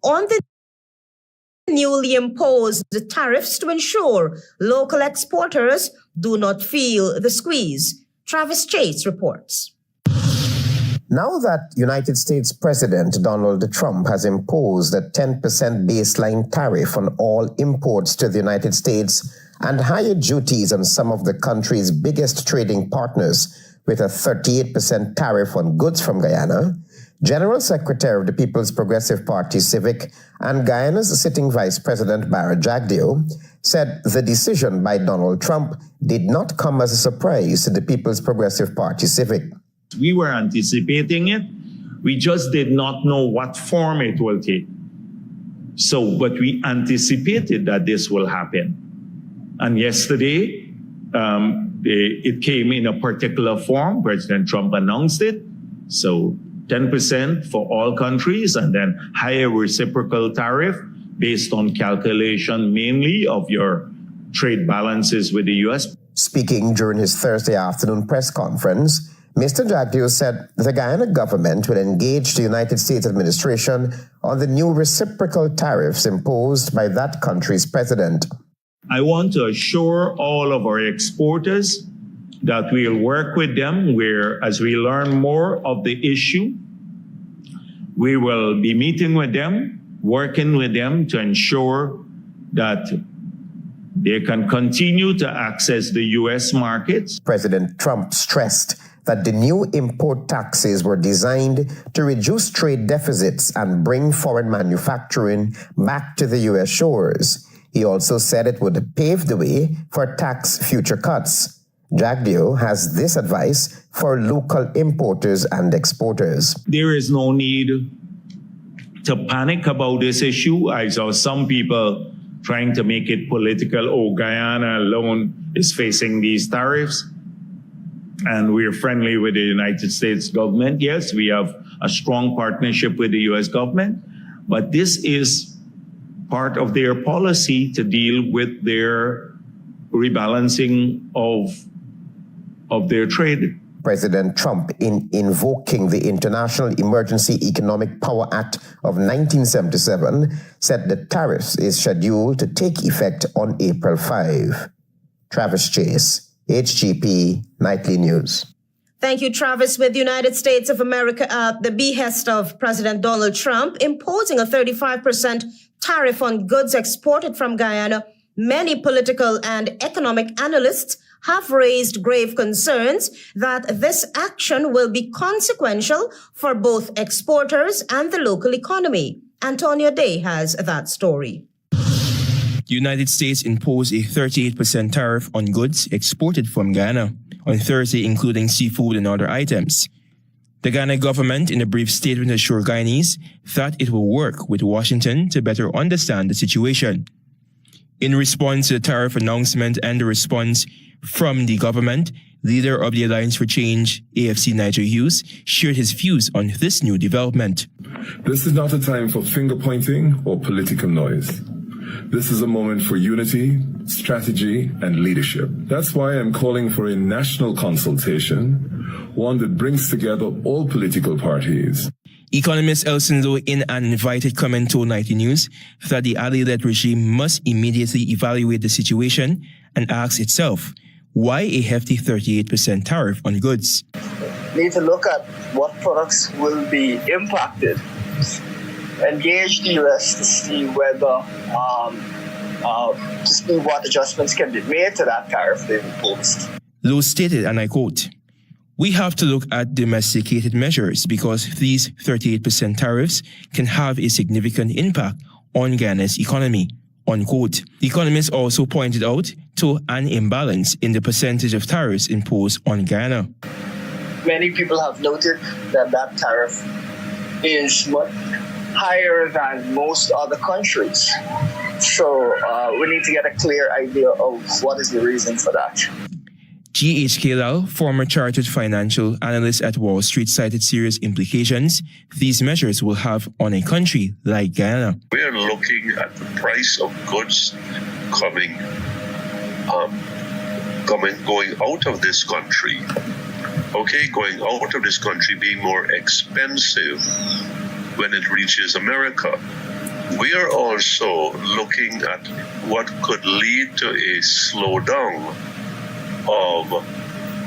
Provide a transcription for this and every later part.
on the newly imposed tariffs to ensure local exporters do not feel the squeeze. Travis Chase reports. Now that United States President Donald Trump has imposed a 10% baseline tariff on all imports to the United States and higher duties on some of the country's biggest trading partners with a 38% tariff on goods from Guyana, General Secretary of the People's Progressive Party Civic and Guyana's sitting Vice President Barra Jagdeo said the decision by Donald Trump did not come as a surprise to the People's Progressive Party Civic. We were anticipating it. We just did not know what form it will take. But we anticipated that this will happen. And yesterday, it came in a particular form. President Trump announced it. So 10% for all countries and then higher reciprocal tariff based on calculation mainly of your trade balances with the U.S. Speaking during his Thursday afternoon press conference, Mr. Jagdeo said the Guyana government will engage the United States administration on the new reciprocal tariffs imposed by that country's president. I want to assure all of our exporters that we'll work with them where, as we learn more of the issue, we will be meeting with them, working with them to ensure that they can continue to access the U.S. markets. President Trump stressed that the new import taxes were designed to reduce trade deficits and bring foreign manufacturing back to the U.S. shores. He also said it would pave the way for tax future cuts. Jagdeo has this advice for local importers and exporters. There is no need to panic about this issue. I saw some people trying to make it political. Oh, Guyana alone is facing these tariffs. And we're friendly with the United States government. Yes, we have a strong partnership with the U.S. government, but this is part of their policy to deal with their rebalancing of their trade. President Trump, in invoking the International Emergency Economic Power Act of 1977, said the tariffs is scheduled to take effect on April 5. Travis Chase, HGP Nightly News. Thank you, Travis. With the United States of America at the behest of President Donald Trump imposing a 35% tariff on goods exported from Guyana, many political and economic analysts have raised grave concerns that this action will be consequential for both exporters and the local economy. Antonio Day has that story. The United States imposed a 38% tariff on goods exported from Guyana on Thursday, including seafood and other items. The Guyana government, in a brief statement, assured Guyanese that it will work with Washington to better understand the situation. In response to the tariff announcement and the response from the government, leader of the Alliance for Change, AFC Nigel Hughes, shared his views on this new development. This is not a time for finger-pointing or political noise. This is a moment for unity, strategy, and leadership. That's why I'm calling for a national consultation, one that brings together all political parties. Economist Elson Lowe, in an invited comment to Nightly News, that the Ali-led regime must immediately evaluate the situation and ask itself, why a hefty 38% tariff on goods? We need to look at what products will be impacted. Engage the U.S. to see whether, to see what adjustments can be made to that tariff they imposed. Lowe stated, and I quote, "We have to look at domesticated measures because these 38% tariffs can have a significant impact on Guyana's economy," unquote. The economist also pointed out to an imbalance in the percentage of tariffs imposed on Guyana. Many people have noted that that tariff is much higher than most other countries. So we need to get a clear idea of what is the reason for that. G.H.K. Lal, former chartered financial analyst at Wall Street, cited serious implications these measures will have on a country like Guyana. We are looking at the price of goods going out of this country. Okay, going out of this country being more expensive, when it reaches America. We are also looking at what could lead to a slowdown of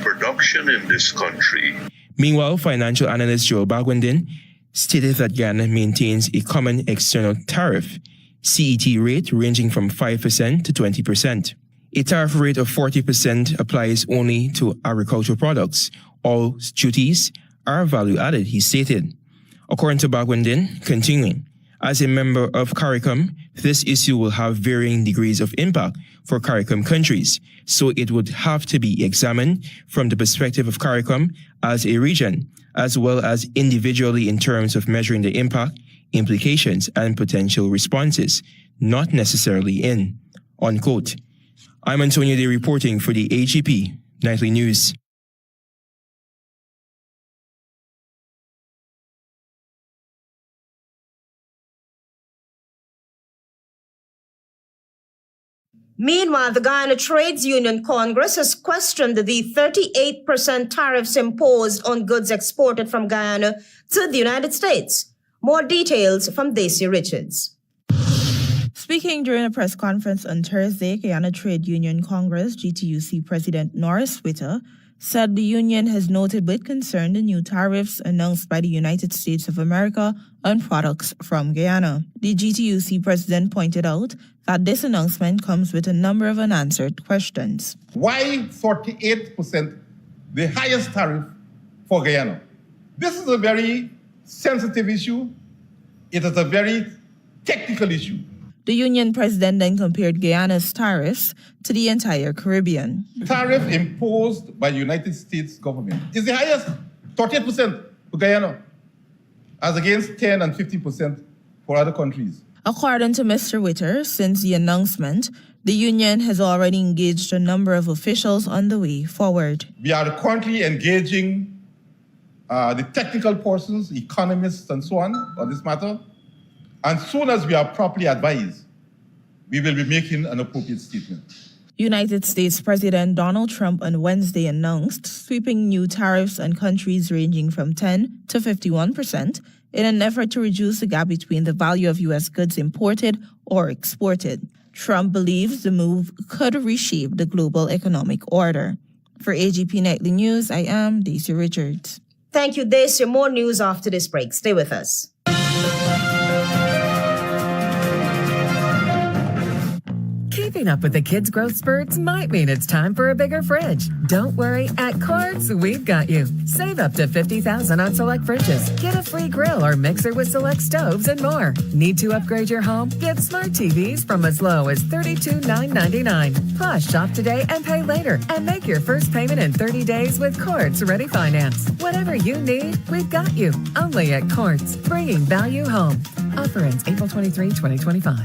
production in this country. Meanwhile, financial analyst Joe Bagwandin stated that Guyana maintains a common external tariff, CET rate ranging from 5% to 20%. A tariff rate of 40% applies only to agricultural products. All duties are value added, he stated. According to Bagwandin, continuing, as a member of CARICOM, this issue will have varying degrees of impact for CARICOM countries, so it would have to be examined from the perspective of CARICOM as a region, as well as individually in terms of measuring the impact, implications, and potential responses, not necessarily in, unquote. I'm Antonio Day reporting for the HGP Nightly News. Meanwhile, the Guyana Trades Union Congress has questioned the 38% tariffs imposed on goods exported from Guyana to the United States. More details from Daisy Richards. Speaking during a press conference on Thursday, Guyana Trade Union Congress GTUC President Norris Witter said the union has noted with concern the new tariffs announced by the United States of America on products from Guyana. The GTUC president pointed out that this announcement comes with a number of unanswered questions. Why 48%, the highest tariff for Guyana? This is a very sensitive issue. It is a very technical issue. The union president then compared Guyana's tariffs to the entire Caribbean. Tariff imposed by the United States government is the highest, 38% for Guyana, as against 10 and 15% for other countries. According to Mr. Witter, since the announcement, the union has already engaged a number of officials on the way forward. We are currently engaging the technical persons, economists, and so on this matter. And soon as we are properly advised, we will be making an appropriate statement. United States President Donald Trump on Wednesday announced sweeping new tariffs on countries ranging from 10 to 51% in an effort to reduce the gap between the value of U.S. goods imported or exported. Trump believes the move could reshape the global economic order. For HGP Nightly News, I am Daisy Richards. Thank you, Daisy. More news after this break. Stay with us. Keeping up with the kids' growth spurts might mean it's time for a bigger fridge. Don't worry, at Quartz, we've got you. Save up to $50,000 on select fridges. Get a free grill or mixer with select stoves and more. Need to upgrade your home? Get smart TVs from as low as $32,999. Plus, shop today and pay later. And make your first payment in 30 days with Quartz Ready Finance. Whatever you need, we've got you. Only at Quartz, bringing value home. Offer ends April 23, 2025.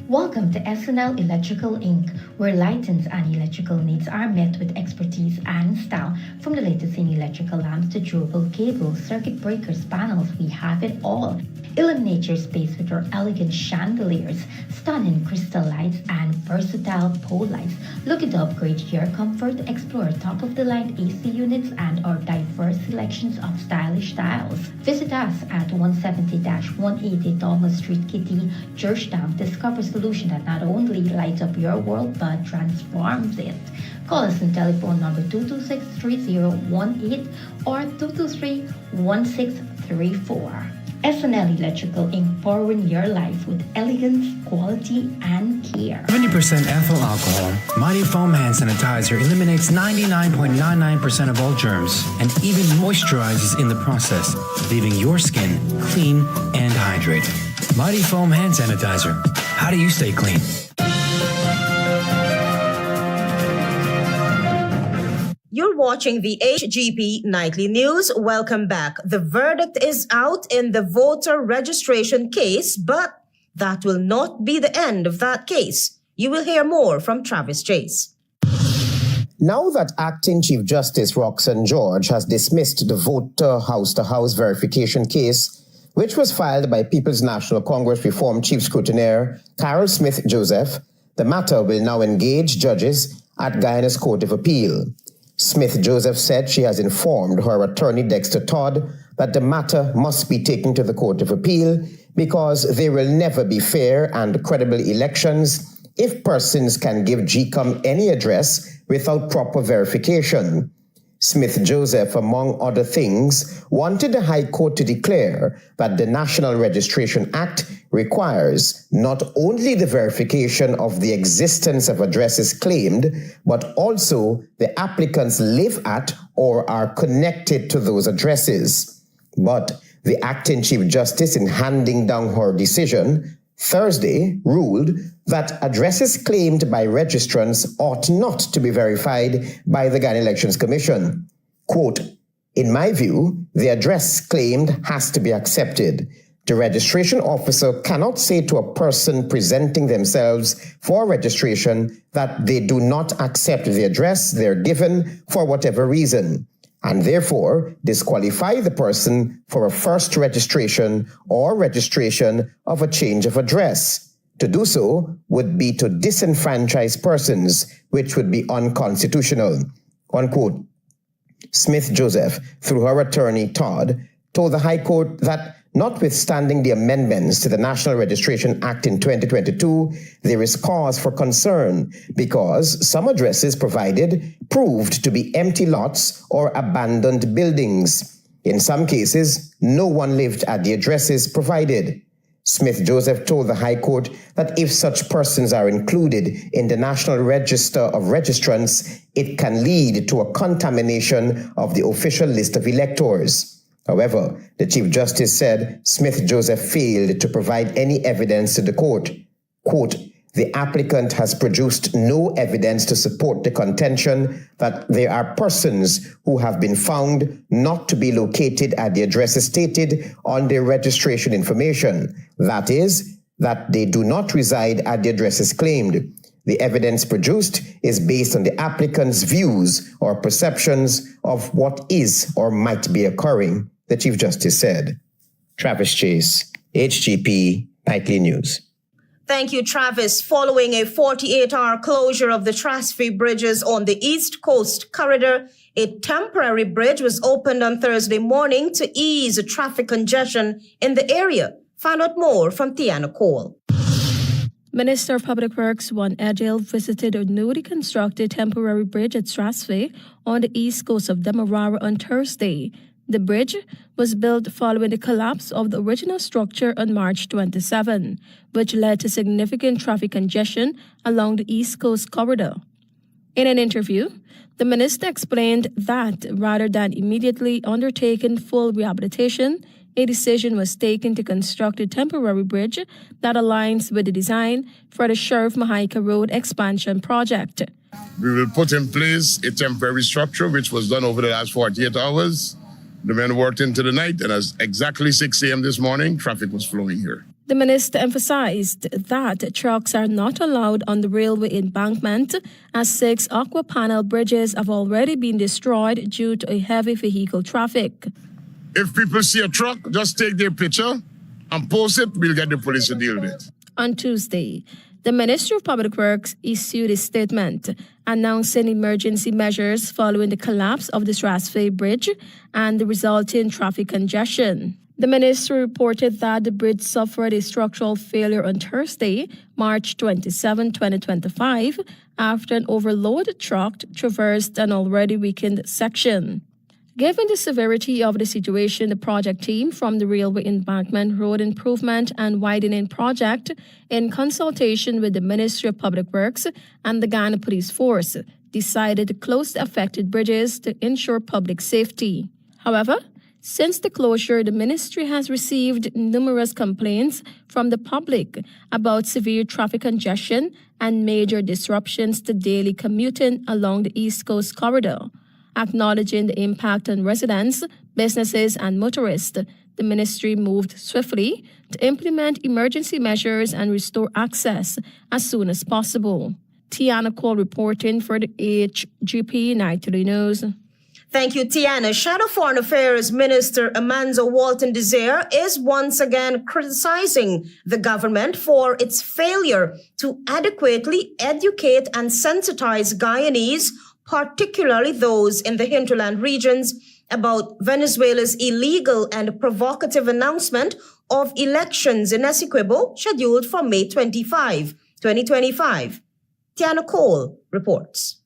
Welcome to SNL Electrical Inc., where lighting and electrical needs are met with expertise and style. From the latest in electrical lamps to durable cables, circuit breakers, panels, we have it all. Illuminate your space with our elegant chandeliers, stunning crystal lights, and versatile pole lights. Looking to upgrade your comfort? Explore top-of-the-line AC units and our diverse selections of stylish styles. Visit us at 170-180 Thomas Street, Kitty, Georgetown. Discover a solution that not only lights up your world but transforms it. Call us on telephone number 226-3018 or 223-1634. SNL Electrical Inc., powering your life with elegance, quality, and care. 70% ethyl alcohol. Mighty Foam Hand Sanitizer eliminates 99.99% of all germs and even moisturizes in the process, leaving your skin clean and hydrated. Mighty Foam Hand Sanitizer. How do you stay clean? You're watching the HGP Nightly News. Welcome back. The verdict is out in the voter registration case, but that will not be the end of that case. You will hear more from Travis Chase. Now that Acting Chief Justice Roxanne George has dismissed the voter house-to-house verification case, which was filed by People's National Congress Reform Chief Scrutineer Carol Smith Joseph, the matter will now engage judges at Guyana's Court of Appeal. Smith Joseph said she has informed her attorney Dexter Todd that the matter must be taken to the Court of Appeal because there will never be fair and credible elections if persons can give GCOM any address without proper verification. Smith-Joseph, among other things, wanted the High Court to declare that the National Registration Act requires not only the verification of the existence of addresses claimed, but also the applicants live at or are connected to those addresses. But the acting Chief Justice, in handing down her decision Thursday, ruled that addresses claimed by registrants ought not to be verified by the Guyana Elections Commission. Quote, "In my view, the address claimed has to be accepted. The registration officer cannot say to a person presenting themselves for registration that they do not accept the address they're given for whatever reason, and therefore disqualify the person for a first registration or registration of a change of address. To do so would be to disenfranchise persons, which would be unconstitutional." Unquote. Smith-Joseph, through her attorney Todd, told the High Court that notwithstanding the amendments to the National Registration Act in 2022, there is cause for concern because some addresses provided proved to be empty lots or abandoned buildings. In some cases, no one lived at the addresses provided. Smith-Joseph told the High Court that if such persons are included in the National Register of Registrants, it can lead to a contamination of the official list of electors. However, the Chief Justice said Smith-Joseph failed to provide any evidence to the court. Quote, "The applicant has produced no evidence to support the contention that there are persons who have been found not to be located at the addresses stated on their registration information. That is, that they do not reside at the addresses claimed. The evidence produced is based on the applicant's views or perceptions of what is or might be occurring," the Chief Justice said. Travis Chase, HGP Nightly News. Thank you, Travis. Following a 48-hour closure of the Trasfy bridges on the East Coast Corridor, a temporary bridge was opened on Thursday morning to ease traffic congestion in the area. Find out more from Tiana Cole. Minister of Public Works Juan Edil visited a newly constructed temporary bridge at Trasfy on the east coast of Demerara on Thursday. The bridge was built following the collapse of the original structure on March 27, which led to significant traffic congestion along the East Coast Corridor. In an interview, the minister explained that rather than immediately undertaking full rehabilitation, a decision was taken to construct a temporary bridge that aligns with the design for the Sheriff Mahaika Road expansion project. We will put in place a temporary structure which was done over the last 48 hours. The men worked into the night, and at exactly 6 a.m. this morning, traffic was flowing here. The minister emphasized that trucks are not allowed on the railway embankment, as 6 aqua panel bridges have already been destroyed due to a heavy vehicle traffic. If people see a truck, just take their picture and post it. We'll get the police to deal with it. On Tuesday, the Ministry of Public Works issued a statement announcing emergency measures following the collapse of the Trasfy Bridge and the resulting traffic congestion. The ministry reported that the bridge suffered a structural failure on Thursday, March 27, 2025, after an overloaded truck traversed an already weakened section. Given the severity of the situation, the project team from the Railway Embankment Road Improvement and Widening Project, in consultation with the Ministry of Public Works and the Guyana Police Force, decided to close the affected bridges to ensure public safety. However, since the closure, the ministry has received numerous complaints from the public about severe traffic congestion and major disruptions to daily commuting along the East Coast Corridor. Acknowledging the impact on residents, businesses, and motorists, the ministry moved swiftly to implement emergency measures and restore access as soon as possible. Tiana Cole reporting for the HGP Nightly News. Thank you, Tiana. Shadow Foreign Affairs Minister Amanzo Walton Desire is once again criticizing the government for its failure to adequately educate and sensitize Guyanese, particularly those in the hinterland regions, about Venezuela's illegal and provocative announcement of elections in Essequibo scheduled for May 25, 2025. Tiana Cole reports.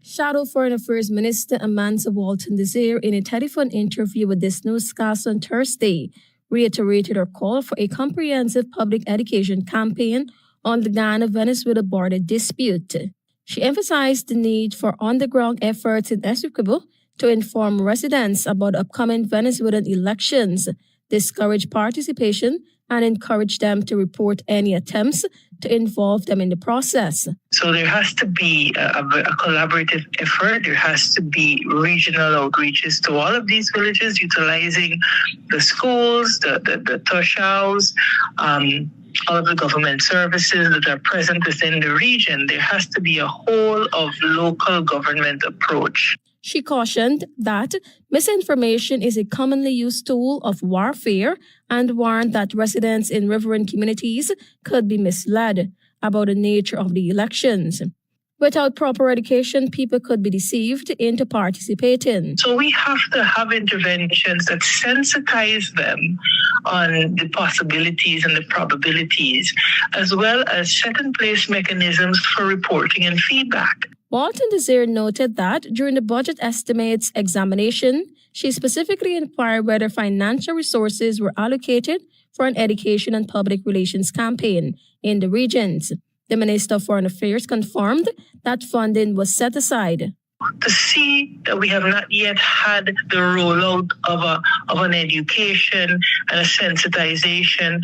Shadow Foreign Affairs Minister Amanda Walton Desir, in a telephone interview with this newscast on Thursday, reiterated her call for a comprehensive public education campaign on the Ghana-Venezuela border dispute. She emphasized the need for on-the-ground efforts in Essequibo to inform residents about upcoming Venezuelan elections, discourage participation, and encourage them to report any attempts to involve them in the process. So there has to be a collaborative effort. There has to be regional outreaches to all of these villages, utilizing the schools, the toshhouse, all of the government services that are present within the region. There has to be a whole of local government approach. She cautioned that misinformation is a commonly used tool of warfare and warned that residents in riverine communities could be misled about the nature of the elections. Without proper education, people could be deceived into participating. So we have to have interventions that sensitize them on the possibilities and the probabilities, as well as set in place mechanisms for reporting and feedback. Walton Desir noted that during the budget estimates examination, she specifically inquired whether financial resources were allocated for an education and public relations campaign in the regions. The Minister of Foreign Affairs confirmed that funding was set aside. To see that we have not yet had the rollout of an education and a sensitization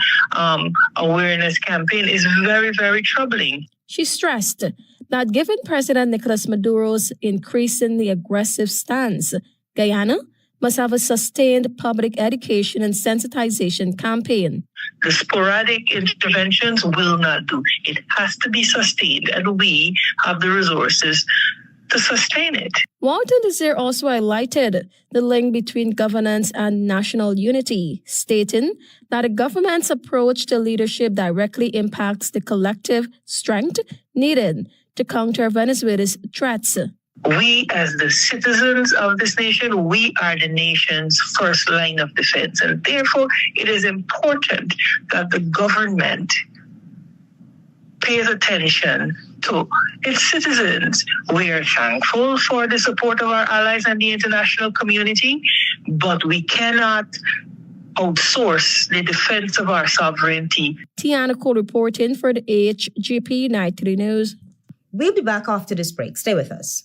awareness campaign is very, very troubling. She stressed that given President Nicolas Maduro's increasingly aggressive stance, Guyana must have a sustained public education and sensitization campaign. The sporadic interventions will not do. It has to be sustained, and we have the resources to sustain it. Walton Desir also highlighted the link between governance and national unity, stating that a government's approach to leadership directly impacts the collective strength needed to counter Venezuela's threats. We, as the citizens of this nation, we are the nation's first line of defense. And therefore, it is important that the government pays attention to its citizens. We are thankful for the support of our allies and the international community, but we cannot outsource the defense of our sovereignty. Tiana Cole reporting for the HGP Nightly News. We'll be back after this break. Stay with us.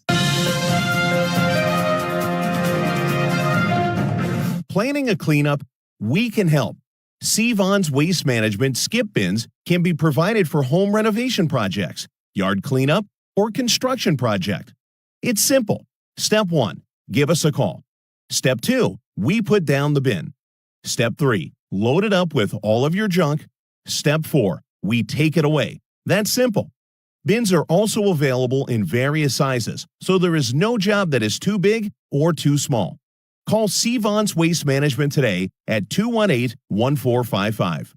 Planning a cleanup? We can help. Sevon's Waste Management skip bins can be provided for home renovation projects, yard cleanup, or construction project. It's simple. Step 1, give us a call. Step 2, we put down the bin. Step 3, load it up with all of your junk. Step 4, we take it away. That's simple. Bins are also available in various sizes, so there is no job that is too big or too small. Call Sevon's Waste Management today at 218-1455.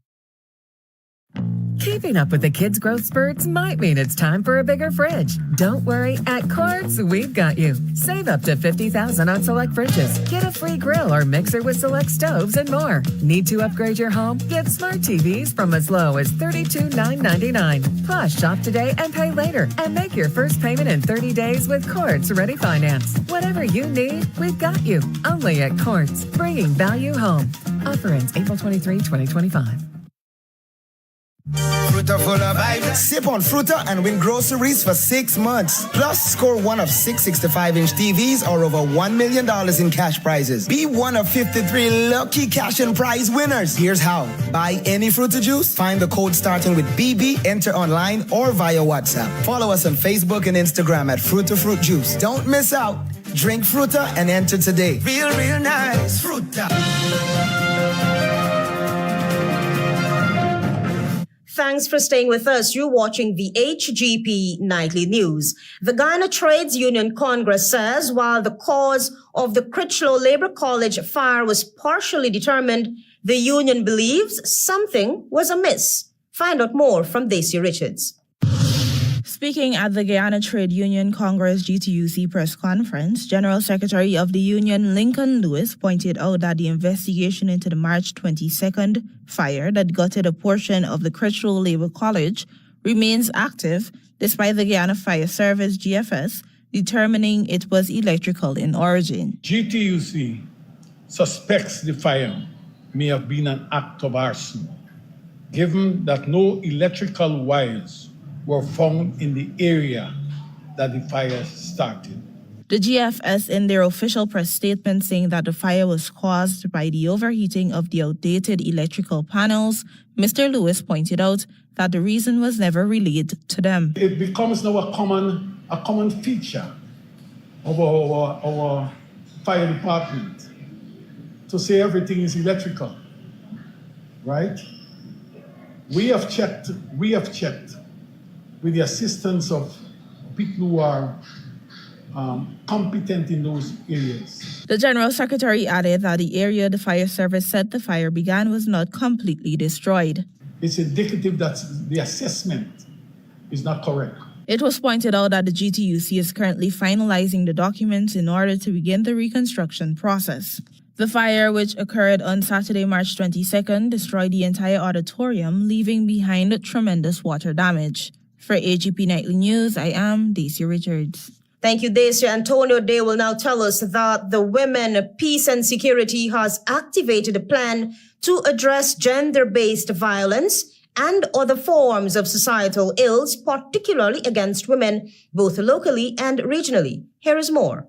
Keeping up with the kids' growth spurts might mean it's time for a bigger fridge. Don't worry, at Quartz, we've got you. Save up to $50,000 on select fridges. Get a free grill or mixer with select stoves and more. Need to upgrade your home? Get smart TVs from as low as $32,999. Plus, shop today and pay later. And make your first payment in 30 days with Quartz Ready Finance. Whatever you need, we've got you. Only at Quartz, bringing value home. Offer ends April 23, 2025. Fruta full of vibes. Sip on Fruta and win groceries for 6 months. Plus, score one of 6 65-inch TVs or over $1 million in cash prizes. Be one of 53 lucky cash and prize winners. Here's how. Buy any Fruta juice, find the code starting with BB, enter online or via WhatsApp. Follow us on Facebook and Instagram at Fruta Fruit Juice. Don't miss out. Drink Fruta and enter today. Real, real nice Fruta. Thanks for staying with us. You're watching the HGP Nightly News. The Guyana Trades Union Congress says while the cause of the Critchlow Labor College fire was partially determined, the union believes something was amiss. Find out more from Daisy Richards. Speaking at the Guyana Trade Union Congress GTUC press conference, General Secretary of the Union Lincoln Lewis pointed out that the investigation into the March 22nd fire that gutted a portion of the Critchlow Labour College remains active, despite the Guyana Fire Service GFS determining it was electrical in origin. GTUC suspects the fire may have been an act of arson, given that no electrical wires were found in the area that the fire started. The GFS, in their official press statement, saying that the fire was caused by the overheating of the outdated electrical panels, Mr. Lewis pointed out that the reason was never relayed to them. It becomes now a common feature of our fire department to say everything is electrical, right? We have checked with the assistance of people who are competent in those areas. The General Secretary added that the area the fire service said the fire began was not completely destroyed. It's indicative that the assessment is not correct. It was pointed out that the GTUC is currently finalizing the documents in order to begin the reconstruction process. The fire, which occurred on Saturday, March 22nd, destroyed the entire auditorium, leaving behind tremendous water damage. For HGP Nightly News, I am Daisy Richards. Thank you, Daisy. Antonio Day will now tell us that the Women, Peace and Security has activated a plan to address gender-based violence and other forms of societal ills, particularly against women, both locally and regionally. Here is more.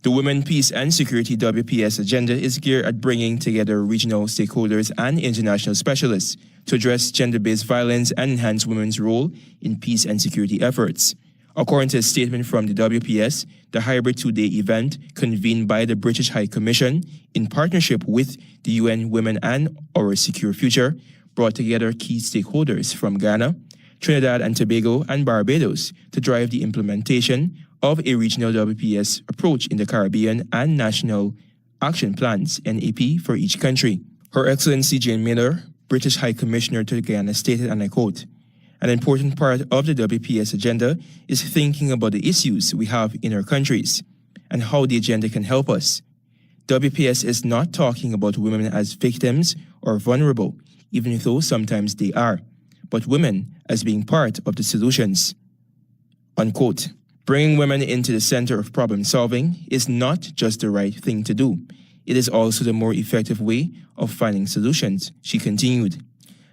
The Women, Peace and Security WPS agenda is geared at bringing together regional stakeholders and international specialists to address gender-based violence and enhance women's role in peace and security efforts. According to a statement from the WPS, the hybrid two-day event convened by the British High Commission in partnership with the UN Women and Our Secure Future brought together key stakeholders from Ghana, Trinidad and Tobago, and Barbados to drive the implementation of a regional WPS approach in the Caribbean and national action plans, NAP, for each country. Her Excellency Jane Miller, British High Commissioner to Guyana, stated, and I quote, "An important part of the WPS agenda is thinking about the issues we have in our countries and how the agenda can help us. WPS is not talking about women as victims or vulnerable, even though sometimes they are, but women as being part of the solutions." Unquote. Bringing women into the center of problem solving is not just the right thing to do. It is also the more effective way of finding solutions, she continued.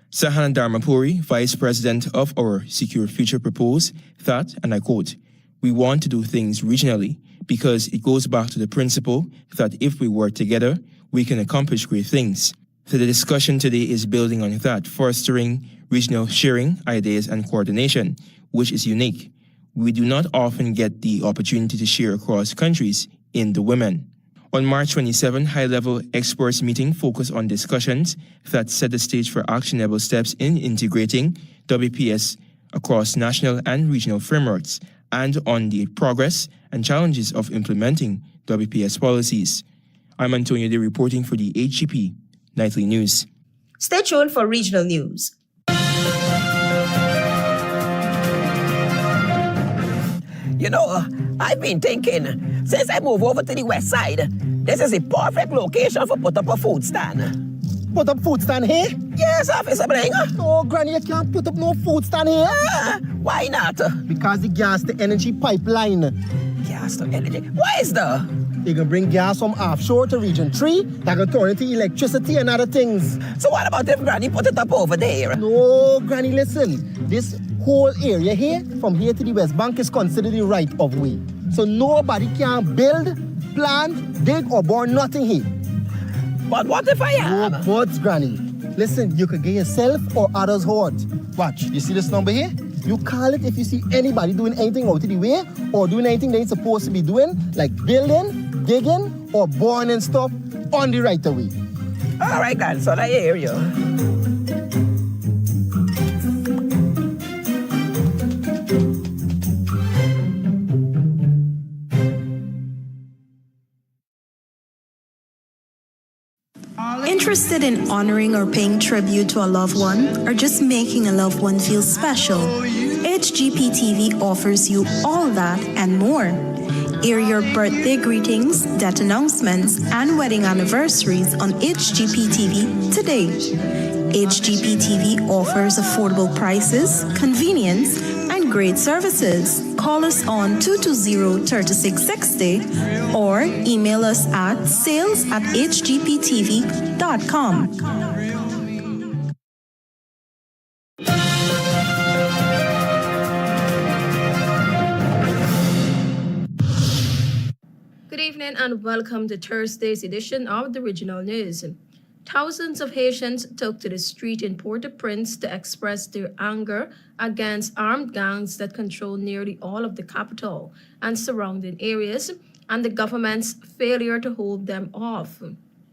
Sahana Dharmapuri, Vice President of Our Secure Future, proposed that, and I quote, "We want to do things regionally because it goes back to the principle that if we work together, we can accomplish great things." So the discussion today is building on that, fostering regional sharing, ideas, and coordination, which is unique. We do not often get the opportunity to share across countries in the Women. On March 27, high-level experts meeting focused on discussions that set the stage for actionable steps in integrating WPS across national and regional frameworks and on the progress and challenges of implementing WPS policies. I'm Antonio Day reporting for the HGP Nightly News. Stay tuned for regional news. You know, I've been thinking, since I moved over to the west side, this is the perfect location for put up a food stand. Put up food stand here? Yes, Officer Bring. Oh, Granny, you can't put up no food stand here. Why not? Because the gas to energy pipeline. Gas to energy? Why is that? You can bring gas from offshore to region 3, that can turn into electricity and other things. So what about if Granny put it up over there? No, Granny, listen. This whole area here, from here to the West Bank, is considered the right of way. So nobody can build, plant, dig, or burn nothing here. But what if I am? No buts, Granny. Listen, you could get yourself or others hurt. Watch, you see this number here? You call it if you see anybody doing anything out of the way or doing anything they ain't supposed to be doing, like building, digging, or burning stuff on the right of way. All right, grandson, I hear you. Interested in honoring or paying tribute to a loved one, or just making a loved one feel special? HGPTV offers you all that and more. Air your birthday greetings, death announcements, and wedding anniversaries on HGPTV today. HGPTV offers affordable prices, convenience, and great services. Call us on 220-3660 or email us at sales@hgptv.com. Good evening and welcome to Thursday's edition of the Regional News. Thousands of Haitians took to the street in Port-au-Prince to express their anger against armed gangs that control nearly all of the capital and surrounding areas, and the government's failure to hold them off.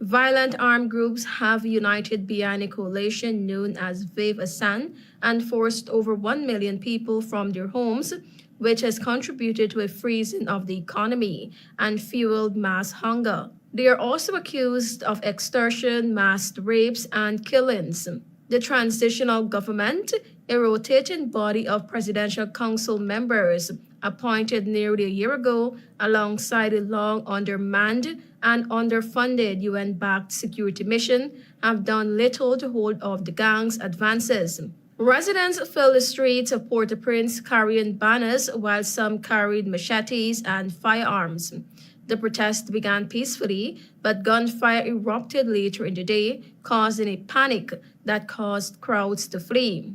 Violent armed groups have united behind a coalition known as Vive Assan and forced over 1 million people from their homes, which has contributed to a freezing of the economy and fueled mass hunger. They are also accused of extortion, mass rapes, and killings. The transitional government, a rotating body of presidential council members appointed nearly a year ago alongside a long undermanned and underfunded UN-backed security mission, have done little to hold off the gang's advances. Residents filled the streets of Port-au-Prince carrying banners while some carried machetes and firearms. The protest began peacefully, but gunfire erupted later in the day, causing a panic that caused crowds to flee.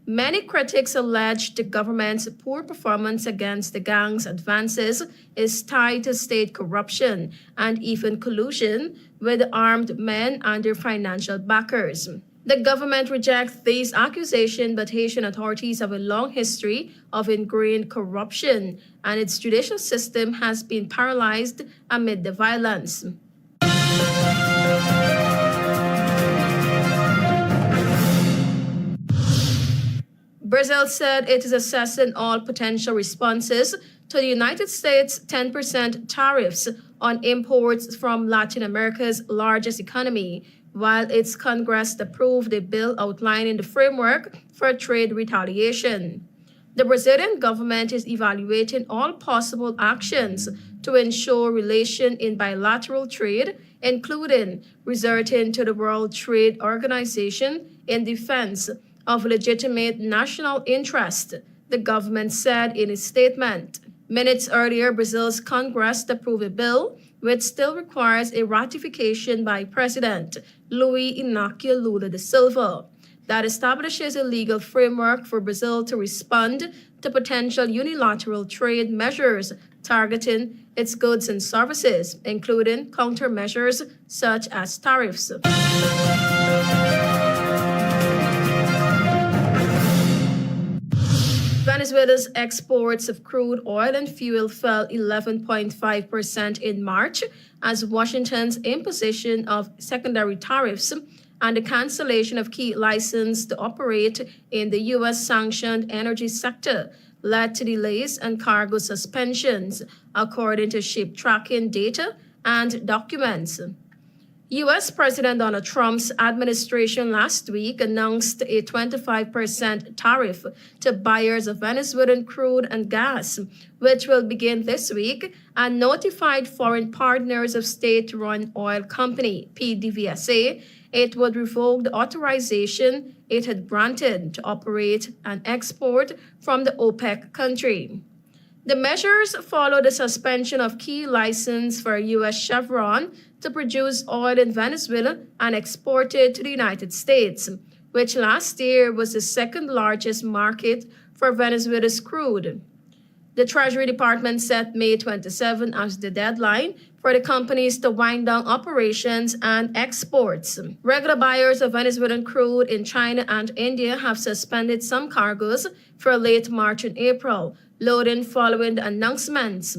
Many critics allege the government's poor performance against the gang's advances is tied to state corruption and even collusion with armed men and their financial backers. The government rejects these accusations, but Haitian authorities have a long history of ingrained corruption, and its judicial system has been paralyzed amid the violence. Brazil said it is assessing all potential responses to the United States' 10% tariffs on imports from Latin America's largest economy, while its Congress approved a bill outlining the framework for trade retaliation. The Brazilian government is evaluating all possible actions to ensure relation in bilateral trade, including resorting to the World Trade Organization in defense of legitimate national interest, the government said in a statement. Minutes earlier, Brazil's Congress approved a bill which still requires a ratification by President Luiz Inácio Lula da Silva that establishes a legal framework for Brazil to respond to potential unilateral trade measures targeting its goods and services, including countermeasures such as tariffs. Venezuela's exports of crude oil and fuel fell 11.5% in March as Washington's imposition of secondary tariffs and the cancellation of key licenses to operate in the U.S.-sanctioned energy sector led to delays and cargo suspensions, according to ship tracking data and documents. U.S. President Donald Trump's administration last week announced a 25% tariff to buyers of Venezuelan crude and gas, which will begin this week, and notified foreign partners of state-run oil company PDVSA it would revoke the authorization it had granted to operate and export from the OPEC country. The measures follow the suspension of key license for U.S. Chevron to produce oil in Venezuela and export it to the United States, which last year was the second largest market for Venezuela's crude. The Treasury Department set May 27 as the deadline for the companies to wind down operations and exports. Regular buyers of Venezuelan crude in China and India have suspended some cargoes for late March and April, loading following the announcements.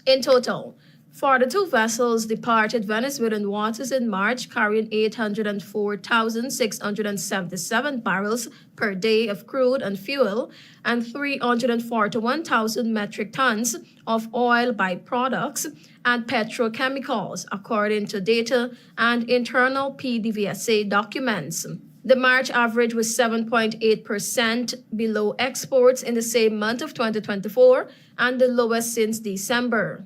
In total, 42 vessels departed Venezuelan waters in March, carrying 804,677 barrels per day of crude and fuel and 341,000 metric tons of oil byproducts and petrochemicals, according to data and internal PDVSA documents. The March average was 7.8% below exports in the same month of 2024 and the lowest since December.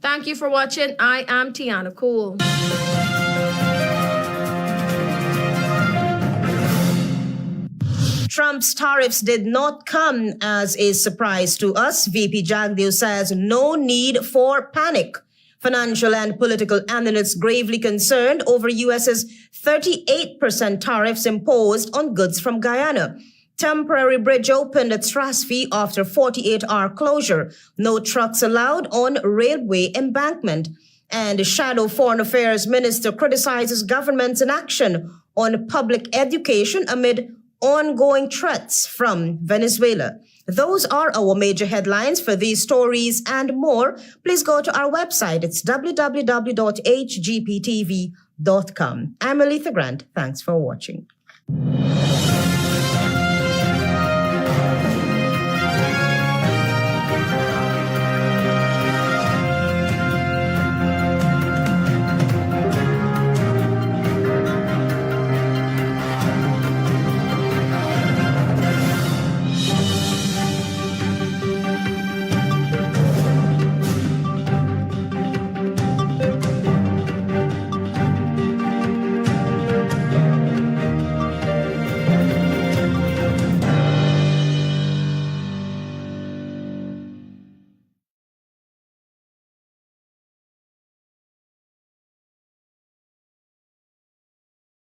Thank you for watching. I am Tiana Cole. Trump's tariffs did not come as a surprise to us. VP Jagdeo says no need for panic. Financial and political analysts gravely concerned over U.S.'s 38% tariffs imposed on goods from Guyana. Temporary bridge opened at Strasvie after 48-hour closure. No trucks allowed on railway embankment. And Shadow Foreign Affairs Minister criticizes government's inaction on public education amid ongoing threats from Venezuela. Those are our major headlines. For these stories and more, please go to our website. It's www.hgptv.com. I'm Aletha Grant. Thanks for watching.